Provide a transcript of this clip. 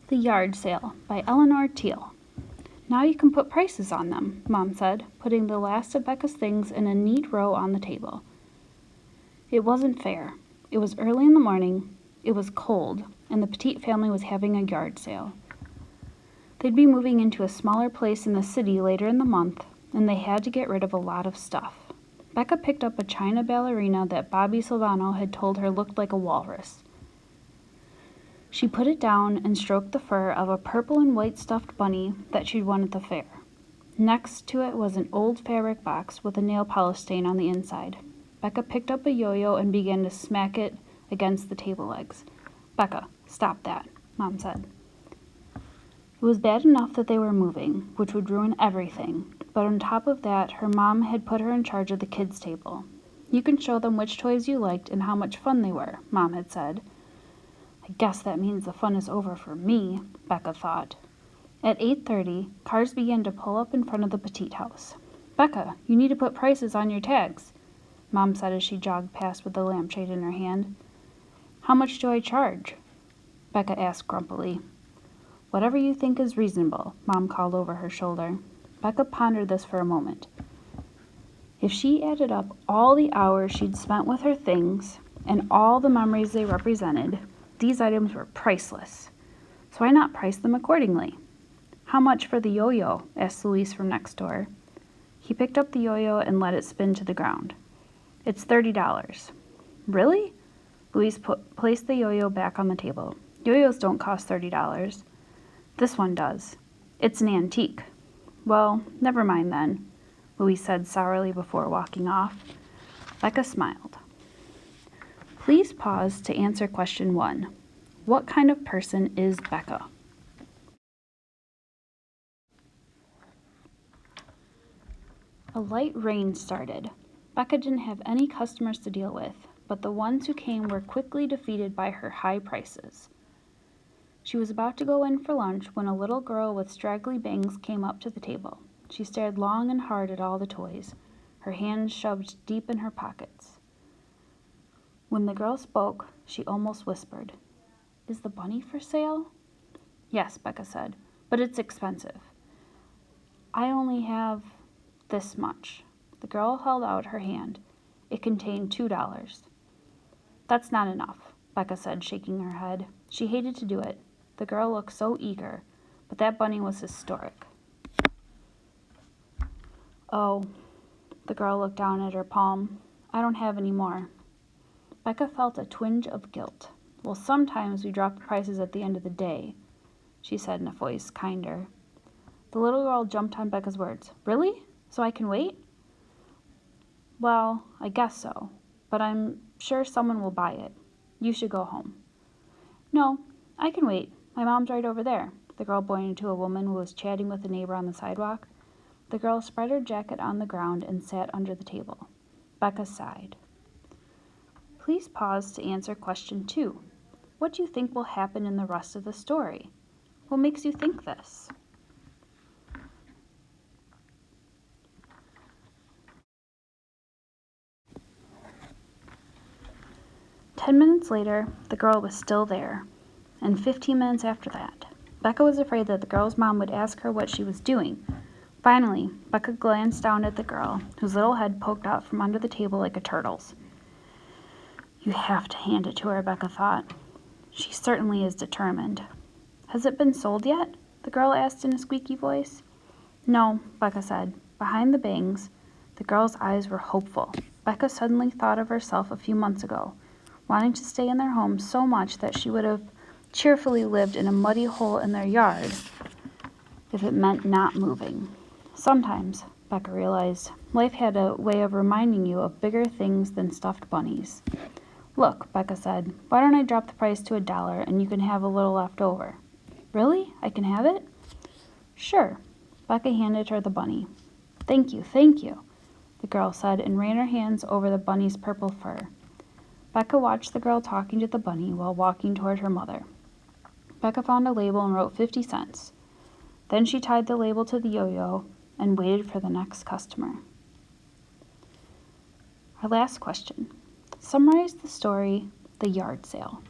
The Yard Sale by Eleanor Teal. Now you can put prices on them, Mom said, putting the last of Becca's things in a neat row on the table. It wasn't fair. It was early in the morning, it was cold, and the Petite family was having a yard sale. They'd be moving into a smaller place in the city later in the month, and they had to get rid of a lot of stuff. Becca picked up a china ballerina that Bobby Silvano had told her looked like a walrus. She put it down and stroked the fur of a purple and white stuffed bunny that she'd won at the fair. Next to it was an old fabric box with a nail polish stain on the inside. Becca picked up a yo-yo and began to smack it against the table legs. "Becca, stop that," Mom said. It was bad enough that they were moving, which would ruin everything, but on top of that, her mom had put her in charge of the kids' table. "You can show them which toys you liked and how much fun they were," Mom had said. I guess that means the fun is over for me, Becca thought. At 8:30, cars began to pull up in front of the Petite house. "Becca, you need to put prices on your tags," Mom said as she jogged past with the lampshade in her hand. "How much do I charge?" Becca asked grumpily. "Whatever you think is reasonable," Mom called over her shoulder. Becca pondered this for a moment. If she added up all the hours she'd spent with her things and all the memories they represented, these items were priceless. So why not price them accordingly? "How much for the yo-yo?" asked Luis from next door. He picked up the yo-yo and let it spin to the ground. "It's $30. "Really?" Luis placed the yo-yo back on the table. "Yo-yos don't cost $30. "This one does. It's an antique." "Well, never mind then," Luis said sourly before walking off. Becca smiled. Please pause to answer question 1. What kind of person is Becca? A light rain started. Becca didn't have any customers to deal with, but the ones who came were quickly defeated by her high prices. She was about to go in for lunch when a little girl with straggly bangs came up to the table. She stared long and hard at all the toys, her hands shoved deep in her pockets. When the girl spoke, she almost whispered, "Is the bunny for sale?" "Yes," Becca said, "but it's expensive. I only have this much." The girl held out her hand. It contained $2. "That's not enough," Becca said, shaking her head. She hated to do it. The girl looked so eager, but that bunny was historic. "Oh," the girl looked down at her palm. "I don't have any more." Becca felt a twinge of guilt. "Well, sometimes we drop the prices at the end of the day," she said in a voice kinder. The little girl jumped on Becca's words. "Really? So I can wait?" "Well, I guess so, but I'm sure someone will buy it. You should go home." "No, I can wait. My mom's right over there." The girl pointed to a woman who was chatting with a neighbor on the sidewalk. The girl spread her jacket on the ground and sat under the table. Becca sighed. Please pause to answer question 2. What do you think will happen in the rest of the story? What makes you think this? "10 minutes later, the girl was still there, and 15 minutes after that. Becca was afraid that the girl's mom would ask her what she was doing. Finally, Becca glanced down at the girl, whose little head poked out from under the table like a turtle's. You have to hand it to her, Becca thought. She certainly is determined. "Has it been sold yet?" the girl asked in a squeaky voice. "No," Becca said. Behind the bangs, the girl's eyes were hopeful. Becca suddenly thought of herself a few months ago, wanting to stay in their home so much that she would have cheerfully lived in a muddy hole in their yard if it meant not moving. Sometimes, Becca realized, life had a way of reminding you of bigger things than stuffed bunnies. "Look," Becca said, "why don't I drop the price to $1 and you can have a little left over?" "Really? I can have it?" "Sure." Becca handed her the bunny. Thank you," the girl said and ran her hands over the bunny's purple fur. Becca watched the girl talking to the bunny while walking toward her mother. Becca found a label and wrote 50 cents. Then she tied the label to the yo-yo and waited for the next customer. Our last question. Summarize the story, The Yard Sale.